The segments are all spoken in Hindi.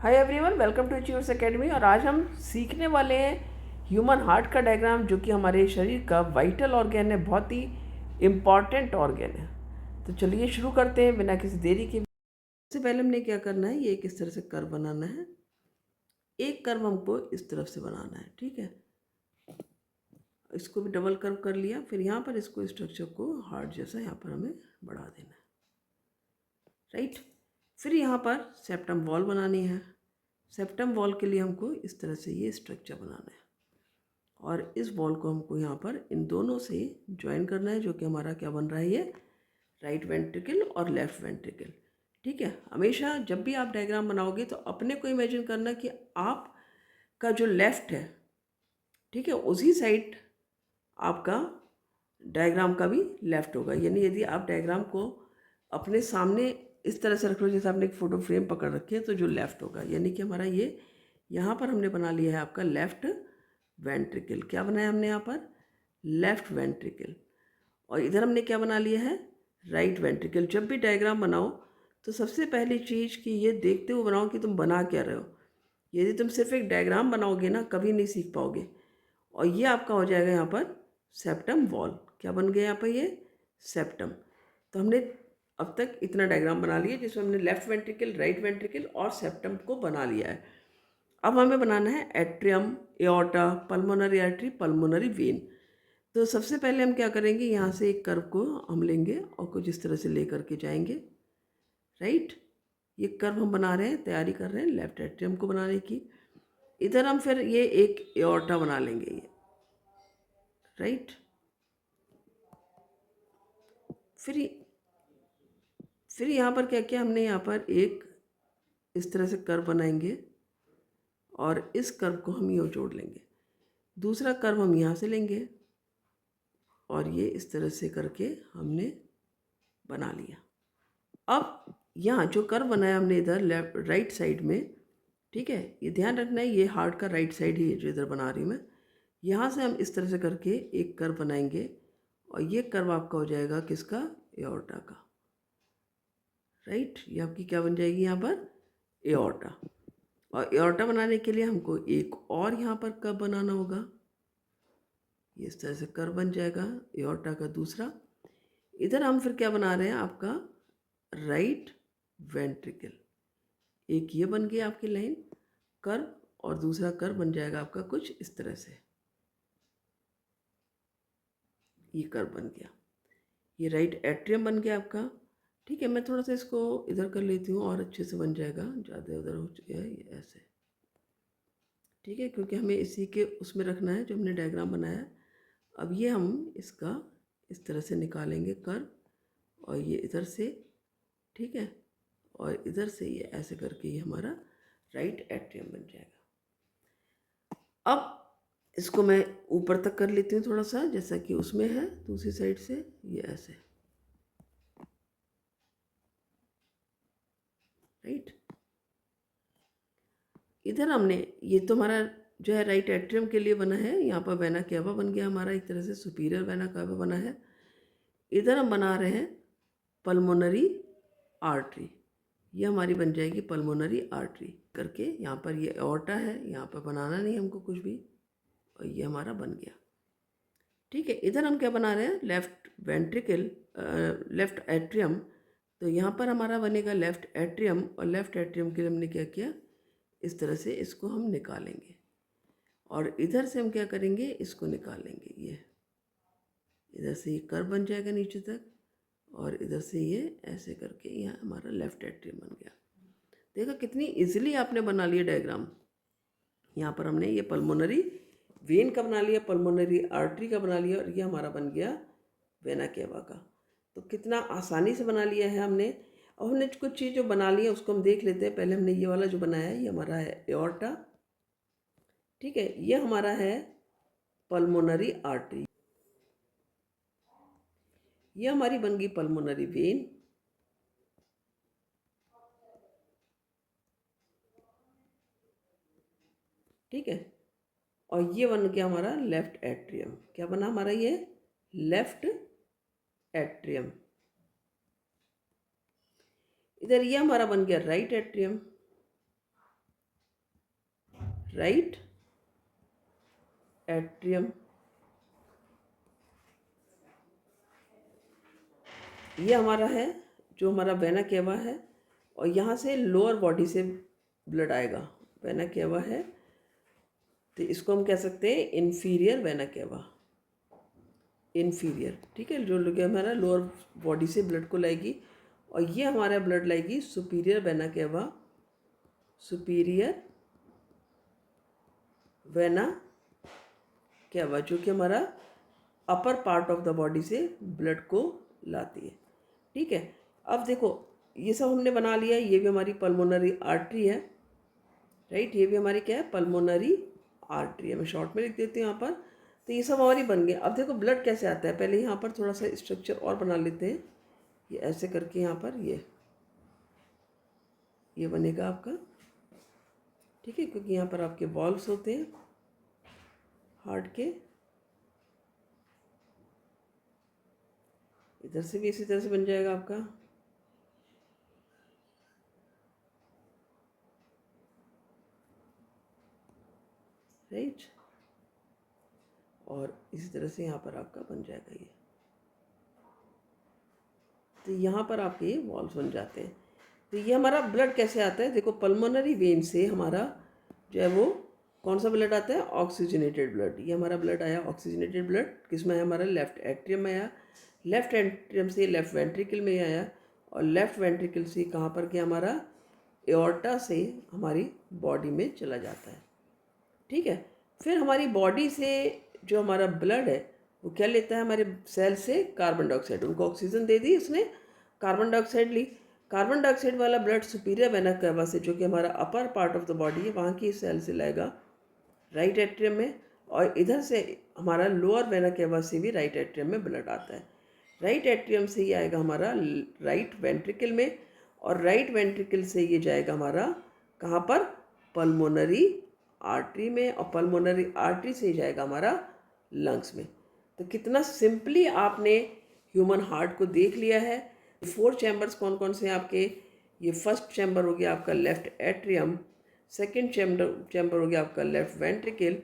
Hi everyone, welcome to Achievers Academy. और आज हम सीखने वाले हैं ह्यूमन हार्ट का डायग्राम, जो कि हमारे शरीर का वाइटल ऑर्गन है, बहुत ही इम्पॉर्टेंट ऑर्गन है। तो चलिए शुरू करते हैं बिना किसी देरी के। सबसे पहले हमने क्या करना है, ये एक इस तरह से कर्व बनाना है। एक कर्व हमको इस तरफ से बनाना है, ठीक है। इसको भी डबल कर्व कर लिया। फिर यहाँ पर इसको स्ट्रक्चर को हार्ट जैसा यहाँ पर हमें बढ़ा देना है, राइट। फिर यहाँ पर सेप्टम वॉल बनानी है। सेप्टम वॉल के लिए हमको इस तरह से ये स्ट्रक्चर बनाना है और इस वॉल को हमको यहाँ पर इन दोनों से ज्वाइन करना है, जो कि हमारा क्या बन रहा है, ये राइट वेंट्रिकल और लेफ्ट वेंट्रिकल, ठीक है। हमेशा जब भी आप डायग्राम बनाओगे तो अपने को इमेजिन करना कि आप का जो लेफ्ट है, ठीक है, उसी साइड आपका डायग्राम का भी लेफ्ट होगा। यानी यदि आप डायग्राम को अपने सामने इस तरह से रख लो जैसे आपने एक फ़ोटो फ्रेम पकड़ रखी है, तो जो लेफ़्ट होगा, यानी कि हमारा ये यहाँ पर हमने बना लिया है आपका लेफ़्ट वेंट्रिकल। क्या बनाया हमने यहाँ पर, लेफ़्ट वेंट्रिकल। और इधर हमने क्या बना लिया है, राइट वेंट्रिकल। जब भी डायग्राम बनाओ तो सबसे पहली चीज़ कि ये देखते हुए बनाओ कि तुम बना क्या रहे हो। यदि तुम सिर्फ एक डायग्राम बनाओगे ना, कभी नहीं सीख पाओगे। और ये आपका हो जाएगा यहाँ पर सेप्टम वॉल। क्या बन गया यहाँ पर, ये सेप्टम। तो हमने अब तक इतना डायग्राम बना लिया जिसमें हमने लेफ्ट वेंट्रिकल, राइट वेंट्रिकल और सेप्टम को बना लिया है। अब हमें बनाना है atrium, aorta, pulmonary artery, pulmonary vein. तो सबसे पहले हम क्या करेंगे, यहाँ से एक कर्व को हम लेंगे और कुछ इस तरह से लेकर के जाएंगे, राइट। ये कर्व हम बना रहे हैं, तैयारी कर रहे हैं लेफ्ट एट्रियम को बनाने की। इधर हम फिर ये एक एओर्टा बना लेंगे, ये राइट। फिर यहाँ पर क्या किया हमने, यहाँ पर एक इस तरह से कर्व बनाएंगे और इस कर्व को हम यूँ जोड़ लेंगे। दूसरा कर्व हम यहाँ से लेंगे और ये इस तरह से करके हमने बना लिया। अब यहाँ जो कर्व बनाया हमने इधर लेफ्ट राइट साइड में, ठीक है, ये ध्यान रखना है, ये हार्ट का राइट साइड ही है जो इधर बना रही हूँ मैं। यहाँ से हम इस तरह से करके एक कर्व बनाएंगे और ये कर्व आपका हो जाएगा किसका, एओर्टा का, राइट। ये आपकी क्या बन जाएगी यहाँ पर, एओर्टा। और एओर्टा बनाने के लिए हमको एक और यहाँ पर कर्व बनाना होगा। ये इस तरह से कर्व बन जाएगा एओर्टा का दूसरा। इधर हम फिर क्या बना रहे हैं, आपका राइट वेंट्रिकल। एक ये बन गया आपकी लाइन कर्व और दूसरा कर्व बन जाएगा आपका कुछ इस तरह से, ये कर्व बन गया। ये राइट एट्रियम बन गया आपका, ठीक है। मैं थोड़ा सा इसको इधर कर लेती हूँ और अच्छे से बन जाएगा, ज़्यादा उधर हो चुका है ये ऐसे, ठीक है, क्योंकि हमें इसी के उसमें रखना है जो हमने डायग्राम बनाया है। अब ये हम इसका इस तरह से निकालेंगे कर्व और ये इधर से, ठीक है, और इधर से ये ऐसे करके ये हमारा राइट एट्रियम बन जाएगा। अब इसको मैं ऊपर तक कर लेती हूँ थोड़ा सा, जैसा कि उसमें है दूसरी साइड से, ये ऐसे, राइट। इधर हमने ये तो हमारा जो है राइट एट्रियम के लिए बना है। यहाँ पर वेना केवा बन गया हमारा, एक तरह से सुपीरियर वेना केवा बना है। इधर हम बना रहे हैं पल्मोनरी आर्टरी, ये हमारी बन जाएगी पल्मोनरी आर्टरी करके। यहाँ पर ये एओर्टा है, यहाँ पर बनाना नहीं हमको कुछ भी, और ये हमारा बन गया, ठीक है। इधर हम क्या बना रहे हैं, लेफ्ट वेंट्रिकल, लेफ्ट एट्रियम। तो यहाँ पर हमारा बनेगा लेफ्ट एट्रियम और लेफ्ट एट्रियम के लिए हमने क्या किया, इस तरह से इसको हम निकालेंगे और इधर से हम क्या करेंगे, इसको निकालेंगे। ये इधर से ये कर्व बन जाएगा नीचे तक और इधर से ये ऐसे करके यहाँ हमारा लेफ्ट एट्रियम बन गया। देखो कितनी इजीली आपने बना लिया डायग्राम। यहाँ पर हमने ये पल्मोनरी वेन का बना लिया, पल्मोनरी आर्टरी का बना लिया और ये हमारा बन गया वेना केवा का। तो कितना आसानी से बना लिया है हमने। अब हमने कुछ चीज़ जो बना ली है उसको हम देख लेते हैं। पहले हमने ये वाला जो बनाया है, ये हमारा है एओर्टा, ठीक है। ये हमारा है पल्मोनरी आर्टरी, ये हमारी बन गई पल्मोनरी वेन, ठीक है। और ये बन गया हमारा लेफ्ट एट्रियम। क्या बना हमारा, ये लेफ्ट एट्रियम। इधर ये हमारा बन गया राइट एट्रियम, राइट एट्रियम, ये हमारा है जो हमारा वेना केवा है, और यहाँ से लोअर बॉडी से ब्लड आएगा। वेना केवा है तो इसको हम कह सकते हैं इन्फीरियर वेना केवा, इन्फीरियर, ठीक है, जो लोग हमारा लोअर बॉडी से ब्लड को लाएगी, और ये हमारा ब्लड लाएगी superior vena cava, superior vena cava, जो कि हमारा upper part of the body से ब्लड को लाती है। ठीक है, अब देखो ये सब हमने बना लिया, ये भी हमारी पल्मोनरी आर्टरी है, राइट, ये भी हमारी क्या है, पल्मोनरी आर्टरी है। मैं शॉर्ट में लिख देती हूँ यहाँ पर। तो ये सब हमारी बन गई। अब देखो ब्लड कैसे आता है, पहले यहाँ पर थोड़ा सा स्ट्रक्चर और बना लेते हैं। ये ऐसे करके यहाँ पर ये बनेगा आपका, ठीक है, क्योंकि यहाँ पर आपके वॉल्व्स होते हैं हार्ट के। इधर से भी इसी तरह से बन जाएगा आपका, राइट, और इसी तरह से यहाँ पर आपका बन जाएगा ये। तो यहाँ पर आपके ये वॉल्व्स बन जाते हैं। तो ये हमारा ब्लड कैसे आता है, देखो पल्मोनरी वेन से हमारा जो है वो कौन सा ब्लड आता है, ऑक्सीजनेटेड ब्लड। ये हमारा ब्लड आया ऑक्सीजनेटेड ब्लड, किसमें है, हमारा लेफ्ट एट्रियम में आया, लेफ्ट एट्रियम से लेफ्ट वेंट्रिकल में आया, और लेफ्ट वेंट्रिकल से कहाँ पर गया, हमारा एओर्टा से हमारी बॉडी में चला जाता है। ठीक है, फिर हमारी बॉडी से जो हमारा ब्लड है वो क्या लेता है, हमारे सेल से कार्बन डाइऑक्साइड, उनको ऑक्सीजन दे दी उसने, कार्बन डाइऑक्साइड ली। कार्बन डाइऑक्साइड वाला ब्लड सुपीरियर वेना केवा से, जो कि हमारा upper part of the body है, वहाँ की सेल से लाएगा राइट एट्रियम में, और इधर से हमारा लोअर वेना केवा से भी राइट एट्रियम में ब्लड आता है। राइट एट्रियम से ही आएगा हमारा राइट वेंट्रिकल में, और राइट वेंट्रिकल से ये जाएगा हमारा कहाँ पर, पल्मोनरी आर्टरी में, और पल्मोनरी आर्टरी से ही जाएगा हमारा लंग्स में। तो कितना सिंपली आपने ह्यूमन हार्ट को देख लिया है। 4 चैम्बर्स कौन कौन से हैं आपके, ये फर्स्ट चैम्बर हो गया आपका लेफ्ट एट्रियम, सेकंड चैम्बर हो गया आपका लेफ्ट वेंट्रिकल,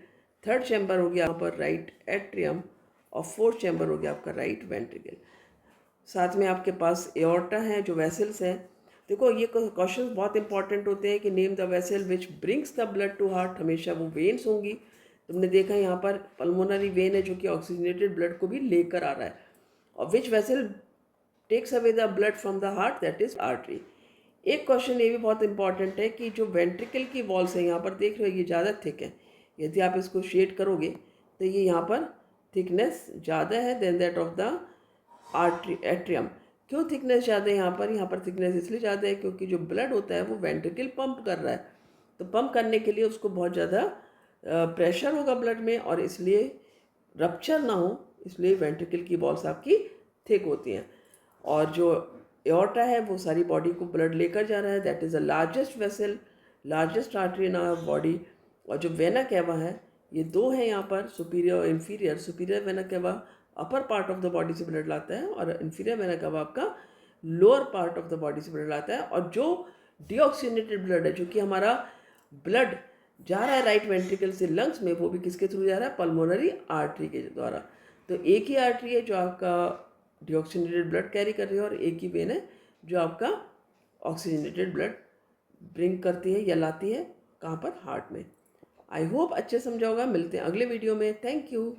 थर्ड चैम्बर हो गया यहाँ पर राइट एट्रियम, और फोर्थ चैम्बर हो गया आपका राइट वेंट्रिकल। साथ में आपके पास एओर्टा है, जो वेसल्स हैं। देखो ये क्वेश्चन बहुत इंपॉर्टेंट होते हैं कि name the vessel which brings the blood to heart, हमेशा वो वेन्स होंगी। तुमने देखा यहाँ पर पल्मोनरी वेन है जो कि ऑक्सीजनेटेड ब्लड को भी लेकर आ रहा है, और which vessel takes away the blood from the heart, that is artery. एक क्वेश्चन ये भी बहुत इंपॉर्टेंट है कि जो वेंट्रिकल की वॉल्स है, यहाँ पर देख रहे हो ये ज़्यादा थिक है, यदि आप इसको शेड करोगे तो ये यहाँ पर थिकनेस ज़्यादा है than that of the atrium. क्यों थिकनेस ज़्यादा है यहाँ पर थिकनेस इसलिए ज़्यादा है क्योंकि जो ब्लड होता है वो वेंट्रिकल पंप कर रहा है, तो पंप करने के लिए उसको बहुत ज़्यादा प्रेशर होगा ब्लड में, और इसलिए रप्चर ना हो इसलिए वेंट्रिकल की वॉल्स आपकी थिक होती हैं। और जो एओर्टा है वो सारी बॉडी को ब्लड लेकर जा रहा है, that is the largest vessel, largest artery in our body. और जो वेना केवा है, ये दो हैं यहाँ पर, सुपीरियर और inferior. Superior vena cava upper part of the body से ब्लड लाता है, और इन्फीरियर वेना केवा आपका lower part of the body से ब्लड लाता है। और जो डीऑक्सीजनेटेड ब्लड है, जो कि हमारा ब्लड जा रहा है राइट वेंट्रिकल से लंग्स में, वो भी किसके थ्रू जा रहा है, पल्मोनरी आर्टरी के द्वारा। तो एक ही आर्टरी है जो आपका डीऑक्सीजनेटेड ब्लड कैरी कर रही है, और एक ही वेन है जो आपका ऑक्सीजनेटेड ब्लड ब्रिंग करती है या लाती है, कहाँ पर, हार्ट में। आई होप अच्छे समझा होगा। मिलते हैं अगले वीडियो में। Thank you.